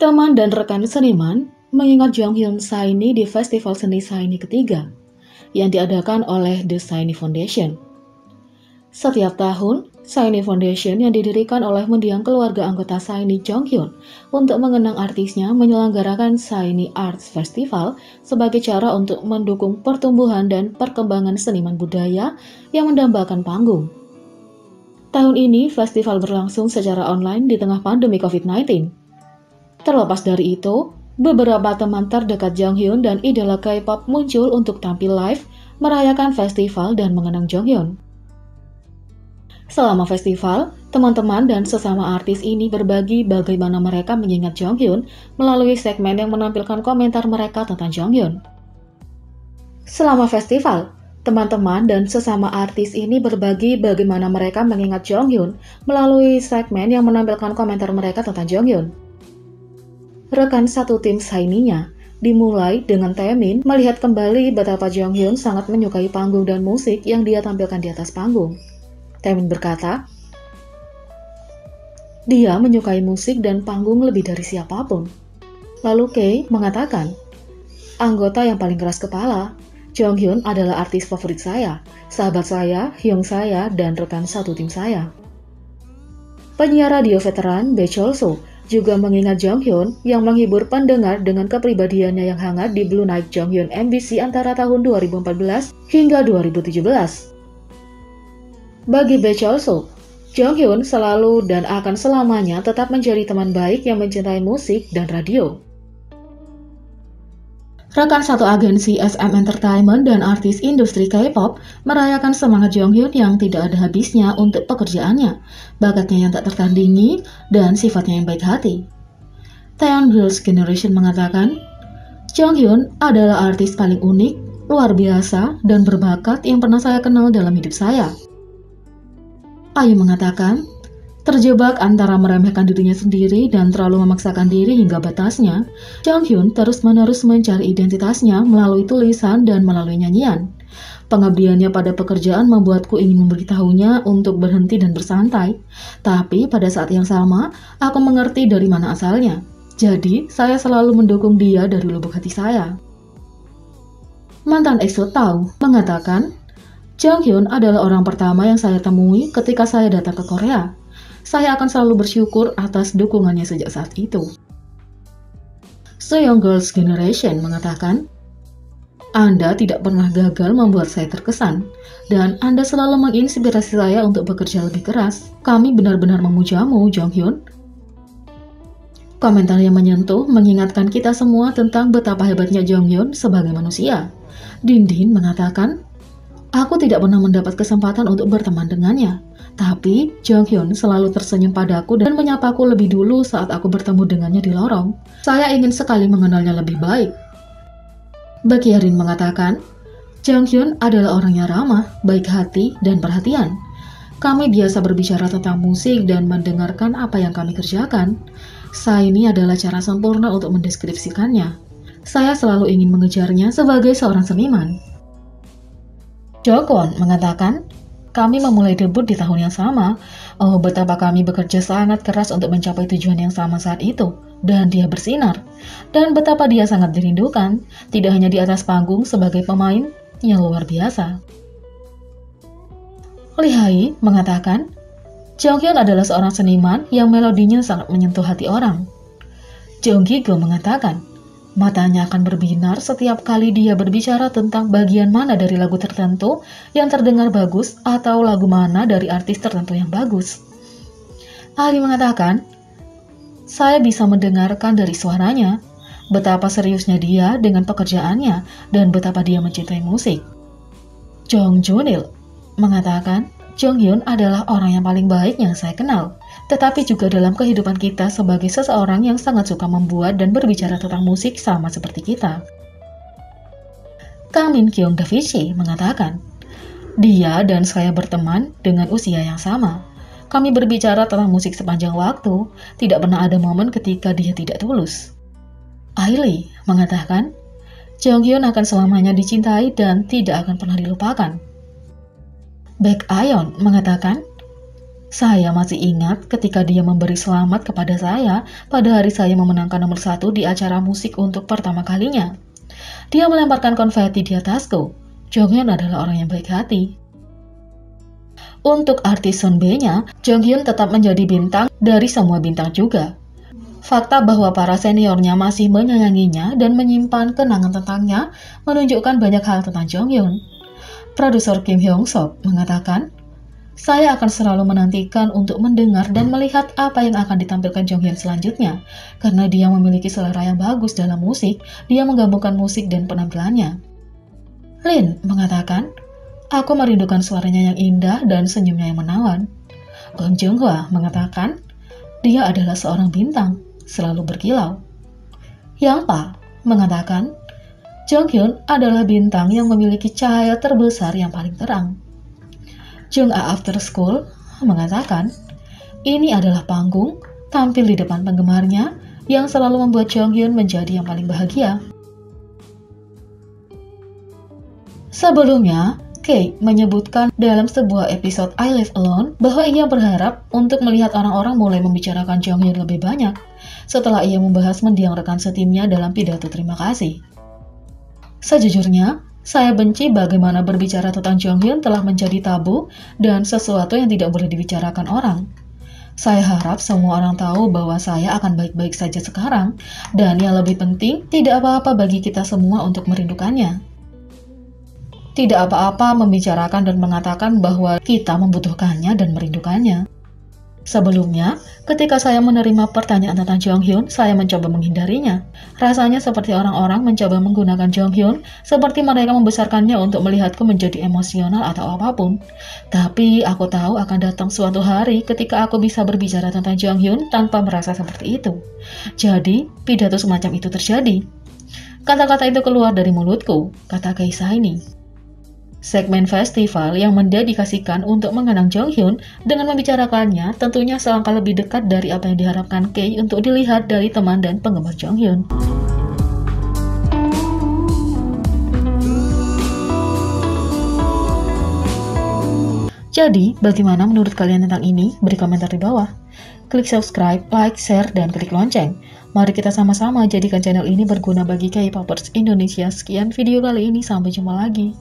Teman dan rekan seniman mengingat Jonghyun SHINee di Festival Seni SHINee ketiga yang diadakan oleh The SHINee Foundation. Setiap tahun, SHINee Foundation yang didirikan oleh mendiang keluarga anggota SHINee Jonghyun untuk mengenang artisnya menyelenggarakan SHINee Arts Festival sebagai cara untuk mendukung pertumbuhan dan perkembangan seniman budaya yang mendambakan panggung. Tahun ini, festival berlangsung secara online di tengah pandemi COVID-19. Terlepas dari itu, beberapa teman terdekat Jonghyun dan idola K-pop muncul untuk tampil live, merayakan festival dan mengenang Jonghyun. Selama festival, teman-teman dan sesama artis ini berbagi bagaimana mereka mengingat Jonghyun melalui segmen yang menampilkan komentar mereka tentang Jonghyun. Selama festival, teman-teman dan sesama artis ini berbagi bagaimana mereka mengingat Jonghyun melalui segmen yang menampilkan komentar mereka tentang Jonghyun. Rekan satu tim SHINee-nya dimulai dengan Taemin melihat kembali betapa Jonghyun sangat menyukai panggung dan musik yang dia tampilkan di atas panggung. Taemin berkata, dia menyukai musik dan panggung lebih dari siapapun. Lalu Kay mengatakan, anggota yang paling keras kepala, Jonghyun adalah artis favorit saya, sahabat saya, hyung saya, dan rekan satu tim saya. Penyiar radio veteran Bae Chol-soo juga mengingat Jonghyun yang menghibur pendengar dengan kepribadiannya yang hangat di Blue Night Jonghyun MBC antara tahun 2014 hingga 2017. Bagi Bae Chol-soo, Jonghyun selalu dan akan selamanya tetap menjadi teman baik yang mencintai musik dan radio. Rekan satu agensi SM Entertainment dan artis industri K-pop merayakan semangat Jonghyun yang tidak ada habisnya untuk pekerjaannya, bakatnya yang tak tertandingi, dan sifatnya yang baik hati. Taeyeon Girls' Generation mengatakan, Jonghyun adalah artis paling unik, luar biasa, dan berbakat yang pernah saya kenal dalam hidup saya. Ayu mengatakan, terjebak antara meremehkan dirinya sendiri dan terlalu memaksakan diri hingga batasnya, Jonghyun terus-menerus mencari identitasnya melalui tulisan dan melalui nyanyian. Pengabdiannya pada pekerjaan membuatku ingin memberitahunya untuk berhenti dan bersantai. Tapi pada saat yang sama, aku mengerti dari mana asalnya. Jadi, saya selalu mendukung dia dari lubuk hati saya. Mantan EXO Tau mengatakan, Jonghyun adalah orang pertama yang saya temui ketika saya datang ke Korea. Saya akan selalu bersyukur atas dukungannya sejak saat itu. Seoyoung Girls' Generation mengatakan, Anda tidak pernah gagal membuat saya terkesan, dan Anda selalu menginspirasi saya untuk bekerja lebih keras. Kami benar-benar memujamu, Jonghyun. Komentar yang menyentuh mengingatkan kita semua tentang betapa hebatnya Jonghyun sebagai manusia. Dindin mengatakan, aku tidak pernah mendapat kesempatan untuk berteman dengannya. Tapi, Jonghyun selalu tersenyum padaku dan menyapaku lebih dulu saat aku bertemu dengannya di lorong. Saya ingin sekali mengenalnya lebih baik. Baekhyun mengatakan, Jonghyun adalah orang yang ramah, baik hati, dan perhatian. Kami biasa berbicara tentang musik dan mendengarkan apa yang kami kerjakan. SHINee adalah cara sempurna untuk mendeskripsikannya. Saya selalu ingin mengejarnya sebagai seorang seniman. Jongwon mengatakan, kami memulai debut di tahun yang sama. Oh, betapa kami bekerja sangat keras untuk mencapai tujuan yang sama saat itu. Dan dia bersinar. Dan betapa dia sangat dirindukan, tidak hanya di atas panggung sebagai pemain yang luar biasa. Lee Hai mengatakan, Jonghyun adalah seorang seniman yang melodinya sangat menyentuh hati orang. Jong Gi-go mengatakan, matanya akan berbinar setiap kali dia berbicara tentang bagian mana dari lagu tertentu yang terdengar bagus atau lagu mana dari artis tertentu yang bagus. Ali mengatakan, saya bisa mendengarkan dari suaranya betapa seriusnya dia dengan pekerjaannya dan betapa dia mencintai musik. Jong Junil mengatakan, Jonghyun adalah orang yang paling baik yang saya kenal, tetapi juga dalam kehidupan kita sebagai seseorang yang sangat suka membuat dan berbicara tentang musik sama seperti kita. Kang Min Kyung Davichi mengatakan, dia dan saya berteman dengan usia yang sama. Kami berbicara tentang musik sepanjang waktu, tidak pernah ada momen ketika dia tidak tulus. Ailey mengatakan, Jonghyun akan selamanya dicintai dan tidak akan pernah dilupakan. Baekhyun mengatakan, Saya masih ingat ketika dia memberi selamat kepada saya pada hari saya memenangkan nomor 1 di acara musik untuk pertama kalinya. Dia melemparkan konfeti di atasku. Jonghyun adalah orang yang baik hati. Untuk artis Sun B-nya, Jonghyun tetap menjadi bintang dari semua bintang juga. Fakta bahwa para seniornya masih menyayanginya dan menyimpan kenangan tentangnya menunjukkan banyak hal tentang Jonghyun. Produser Kim Hyung Sok mengatakan, "Saya akan selalu menantikan untuk mendengar dan melihat apa yang akan ditampilkan Jonghyun selanjutnya. Karena dia memiliki selera yang bagus dalam musik, dia menggabungkan musik dan penampilannya." Lin mengatakan, "Aku merindukan suaranya yang indah dan senyumnya yang menawan." Gong Junghwa mengatakan, "Dia adalah seorang bintang, selalu berkilau." Yang Pa mengatakan, Jonghyun adalah bintang yang memiliki cahaya terbesar yang paling terang. Jung A After School mengatakan, "Ini adalah panggung, tampil di depan penggemarnya, yang selalu membuat Jonghyun menjadi yang paling bahagia." Sebelumnya, Kay menyebutkan dalam sebuah episode I Live Alone bahwa ia berharap untuk melihat orang-orang mulai membicarakan Jonghyun lebih banyak setelah ia membahas mendiang rekan setimnya dalam pidato terima kasih. "Sejujurnya, saya benci bagaimana berbicara tentang Jonghyun telah menjadi tabu dan sesuatu yang tidak boleh dibicarakan orang. Saya harap semua orang tahu bahwa saya akan baik-baik saja sekarang, dan yang lebih penting, tidak apa-apa bagi kita semua untuk merindukannya. Tidak apa-apa membicarakan dan mengatakan bahwa kita membutuhkannya dan merindukannya." Sebelumnya, ketika saya menerima pertanyaan tentang Jonghyun, saya mencoba menghindarinya. Rasanya seperti orang-orang mencoba menggunakan Jonghyun, seperti mereka membesarkannya untuk melihatku menjadi emosional atau apapun. Tapi aku tahu akan datang suatu hari ketika aku bisa berbicara tentang Jonghyun tanpa merasa seperti itu. Jadi, pidato semacam itu terjadi. Kata-kata itu keluar dari mulutku, kata Kaisa ini. Segmen festival yang mendedikasikan untuk mengenang Jonghyun dengan membicarakannya tentunya selangkah lebih dekat dari apa yang diharapkan Kay untuk dilihat dari teman dan penggemar Jonghyun. Jadi, bagaimana menurut kalian tentang ini? Beri komentar di bawah. Klik subscribe, like, share, dan klik lonceng. Mari kita sama-sama jadikan channel ini berguna bagi K-popers Indonesia. Sekian video kali ini, sampai jumpa lagi.